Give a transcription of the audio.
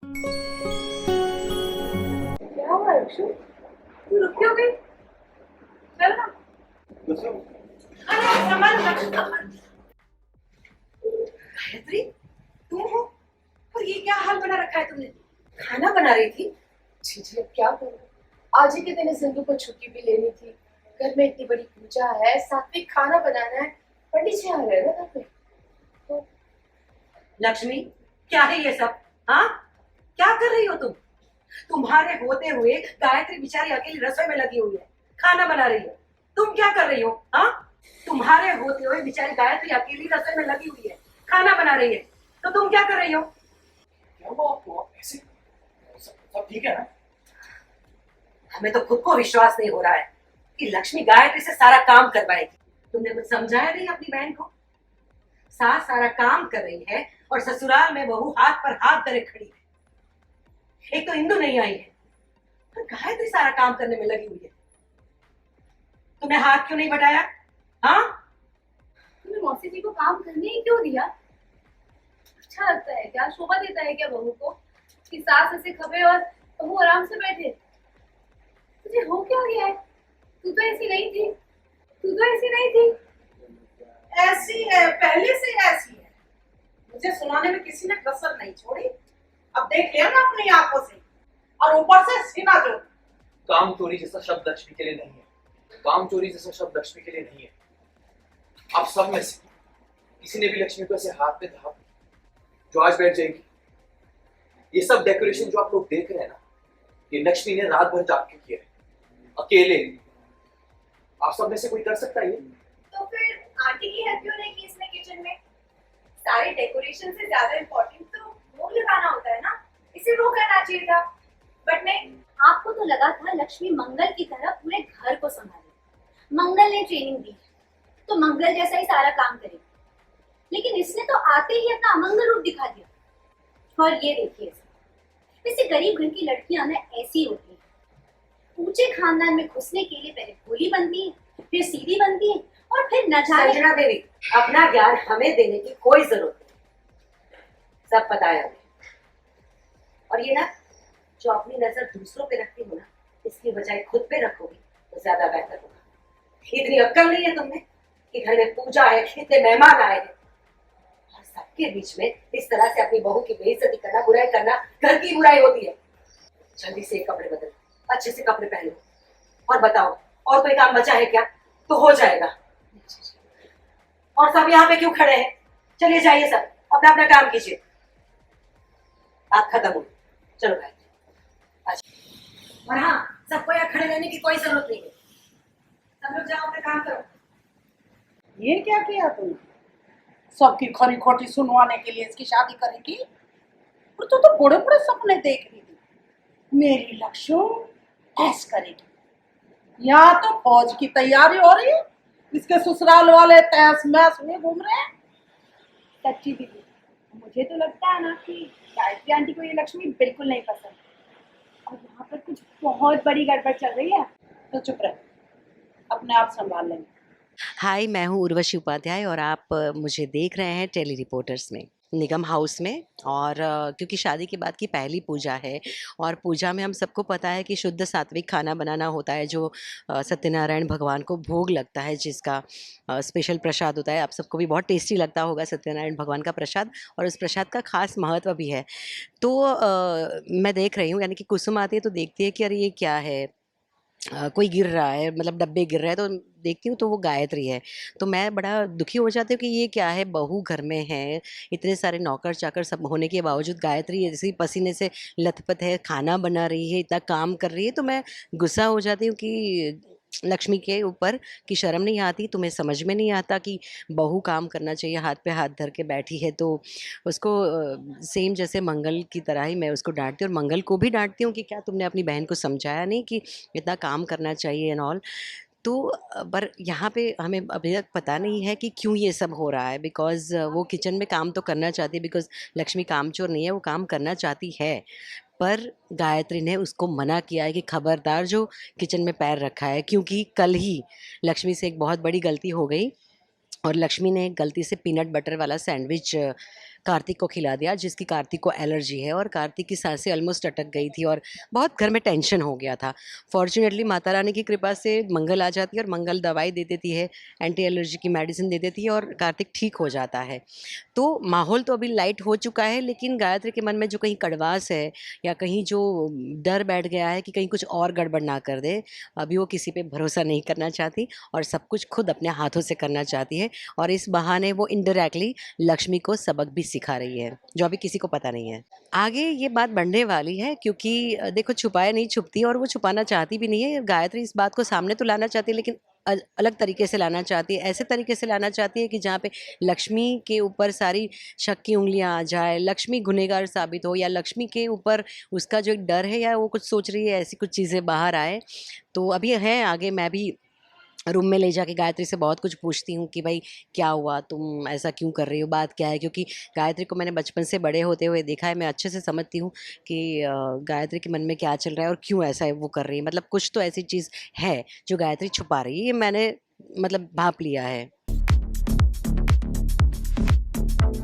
क्या हुआ अक्षु? तू रुक क्यों गई? चल ना। अरे संभालो अक्षु, संभालो। गायत्री, तुम हो? और ये क्या हाल बना रखा है तुमने? खाना बना रही थी? जी जी, अब क्या करूं? आज ही के दिन सिंधु को छुट्टी भी लेनी थी। घर में इतनी बड़ी पूजा है, सात्विक खाना बनाना है। पंडित जी आ रहे हैं ना घर पे। तो लक्ष्मी, क्या है ये सब? हाँ, क्या कर रही हो तुम? तुम्हारे होते हुए गायत्री बेचारी अकेली रसोई में लगी हुई है, खाना बना रही है। तुम क्या कर रही हो? हाँ, तुम्हारे होते हुए बेचारी गायत्री अकेली रसोई में लगी हुई है, खाना बना रही है, तो तुम क्या कर रही हो? क्या हुआ आपको? ऐसे सब ठीक है ना? हमें तो खुद को विश्वास नहीं हो रहा है कि लक्ष्मी गायत्री से सारा काम करवाएगी। तुमने कुछ समझाया नहीं अपनी बहन को? सास सारा काम कर रही है और ससुराल में बहू हाथ पर हाथ धरे खड़ी है। एक तो इंदु नहीं आई है और गायत्री सारा काम करने में लगी हुई है। तुमने हाथ क्यों नहीं बढ़ाया? हाँ, तुमने मौसी जी को काम करने ही क्यों दिया? अच्छा लगता है क्या? शोभा देता है क्या बहू को कि सास ऐसे खपे और बहू आराम से बैठे? तुझे हो क्या गया है? तू तो ऐसी नहीं थी। तू तो ऐसी नहीं थी। ऐसी है, पहले से ऐसी है। मुझे सुनाने में किसी ने कसर नहीं छोड़ी। अब देख लिया ना अपनी आंखों से, और ऊपर से सीना जो। काम चोरी जैसा शब्द लक्ष्मी के लिए नहीं है। काम चोरी जैसा शब्द लक्ष्मी के लिए नहीं है। आप सब में से किसी ने भी लक्ष्मी को ऐसे हाथ में था जो आज बैठ जाएगी। ये सब डेकोरेशन जो आप लोग देख रहे हैं ना, ये लक्ष्मी ने रात भर जाग के किया है, अकेले। आप सब में से कोई कर सकता है ये? तो फिर आंटी की हेल्प क्यों नहीं की इसने किचन में? सारे डेकोरेशन से ज्यादा इम्पोर्टेंट तो भोग लगाना होता है ना, इसे वो करना चाहिए था। बट नहीं, आपको तो लगा था लक्ष्मी मंगल की तरह पूरे घर को संभाले। मंगल ने ट्रेनिंग दी तो मंगल जैसा ही सारा काम करेगी, लेकिन इसने तो आते ही अपना अमंगल रूप दिखा दिया। और ये देखिए, वैसे गरीब घर की लड़कियां ना ऐसी होती है, ऊंचे खानदान में घुसने के लिए पहले भोली बनती है, फिर सीधी बनती है, और फिर न जाने। संजना देवी, अपना ज्ञान हमें देने की कोई जरूरत नहीं, सब पता है हमें। और ये ना, जो अपनी नजर दूसरों पे रखती हो ना, इसकी बजाय खुद पे रखोगी तो ज्यादा बेहतर होगा। इतनी अक्ल नहीं है तुमने कि घर में पूजा है, इतने मेहमान आए हैं और सबके बीच में इस तरह से अपनी बहू की बेइज्जती करना, बुराई करना, घर की बुराई होती है। जल्दी से कपड़े बदलो, अच्छे से कपड़े पहनो और बताओ, और कोई काम बचा है क्या? तो हो जाएगा। और सब यहाँ पे क्यों खड़े हैं? चलिए जाइए, सब अपना अपना काम कीजिए। बात खत्म हुई, चलो भाई। और हाँ, सबको यहाँ खड़े रहने की कोई जरूरत नहीं है, सब लोग जाओ अपना काम करो। ये क्या किया तुमने? सबकी खरी खोटी सुनवाने के लिए इसकी शादी करेगी? और तू तो बड़े बड़े सपने देख रही थी, मेरी लक्ष्मी ऐस करेगी। यहाँ तो फौज की तैयारी हो रही है, इसके ससुराल वाले तहस महस हुए घूम रहे हैं। सच्ची दीदी, मुझे तो लगता है ना कि गायत्री आंटी को ये लक्ष्मी बिल्कुल नहीं पसंद, और यहाँ पर कुछ बहुत बड़ी गड़बड़ चल रही है। तो चुप रह, अपने आप संभाल लेंगे। हाय, मैं हूँ उर्वशी उपाध्याय और आप मुझे देख रहे हैं टेली रिपोर्टर्स में, निगम हाउस में। और क्योंकि शादी के बाद की पहली पूजा है और पूजा में हम सबको पता है कि शुद्ध सात्विक खाना बनाना होता है, जो सत्यनारायण भगवान को भोग लगता है, जिसका स्पेशल प्रसाद होता है। आप सबको भी बहुत टेस्टी लगता होगा सत्यनारायण भगवान का प्रसाद, और उस प्रसाद का खास महत्व भी है। तो मैं देख रही हूँ, यानी कि कुसुम आती है तो देखती है कि अरे ये क्या है, कोई गिर रहा है, मतलब डब्बे गिर रहे हैं, तो देखती हूँ तो वो गायत्री है। तो मैं बड़ा दुखी हो जाती हूँ कि ये क्या है, बहू घर में है, इतने सारे नौकर चाकर सब होने के बावजूद गायत्री ऐसी पसीने से लथपथ है, खाना बना रही है, इतना काम कर रही है। तो मैं गुस्सा हो जाती हूँ कि लक्ष्मी के ऊपर, कि शर्म नहीं आती, तुम्हें समझ में नहीं आता कि बहू काम करना चाहिए, हाथ पे हाथ धर के बैठी है। तो उसको सेम जैसे मंगल की तरह ही मैं उसको डांटती हूँ, और मंगल को भी डांटती हूँ कि क्या तुमने अपनी बहन को समझाया नहीं कि इतना काम करना चाहिए एंड ऑल। तो पर यहाँ पे हमें अभी तक पता नहीं है कि क्यों ये सब हो रहा है, बिकॉज़ वो किचन में काम तो करना चाहती है, बिकॉज़ लक्ष्मी कामचोर नहीं है, वो काम करना चाहती है। पर गायत्री ने उसको मना किया है कि खबरदार जो किचन में पैर रखा है, क्योंकि कल ही लक्ष्मी से एक बहुत बड़ी गलती हो गई और लक्ष्मी ने गलती से पीनट बटर वाला सैंडविच कार्तिक को खिला दिया, जिसकी कार्तिक को एलर्जी है और कार्तिक की सांसें ऑलमोस्ट अटक गई थी और बहुत घर में टेंशन हो गया था। फॉर्चुनेटली माता रानी की कृपा से मंगल आ जाती है और मंगल दवाई दे देती है, एंटी एलर्जी की मेडिसिन दे देती है और कार्तिक ठीक हो जाता है। तो माहौल तो अभी लाइट हो चुका है, लेकिन गायत्री के मन में जो कहीं कड़वास है या कहीं जो डर बैठ गया है कि कहीं कुछ और गड़बड़ ना कर दे, अभी वो किसी पे भरोसा नहीं करना चाहती और सब कुछ खुद अपने हाथों से करना चाहती है और इस बहाने वो इनडायरेक्टली लक्ष्मी को सबक भी सिखा रही है, जो अभी किसी को पता नहीं है। आगे ये बात बढ़ने वाली है क्योंकि देखो छुपाया नहीं छुपती और वो छुपाना चाहती भी नहीं है। गायत्री इस बात को सामने तो लाना चाहती है, लेकिन अलग तरीके से लाना चाहती है, ऐसे तरीके से लाना चाहती है कि जहाँ पे लक्ष्मी के ऊपर सारी शक की उंगलियां आ जाए, लक्ष्मी गुनहगार साबित हो या लक्ष्मी के ऊपर उसका जो एक डर है या वो कुछ सोच रही है, ऐसी कुछ चीज़ें बाहर आए। तो अभी है आगे, मैं भी रूम में ले जाके गायत्री से बहुत कुछ पूछती हूँ कि भाई क्या हुआ, तुम ऐसा क्यों कर रही हो, बात क्या है, क्योंकि गायत्री को मैंने बचपन से बड़े होते हुए देखा है, मैं अच्छे से समझती हूँ कि गायत्री के मन में क्या चल रहा है और क्यों ऐसा है वो कर रही है। मतलब कुछ तो ऐसी चीज़ है जो गायत्री छुपा रही है, ये मैंने मतलब भांप लिया है।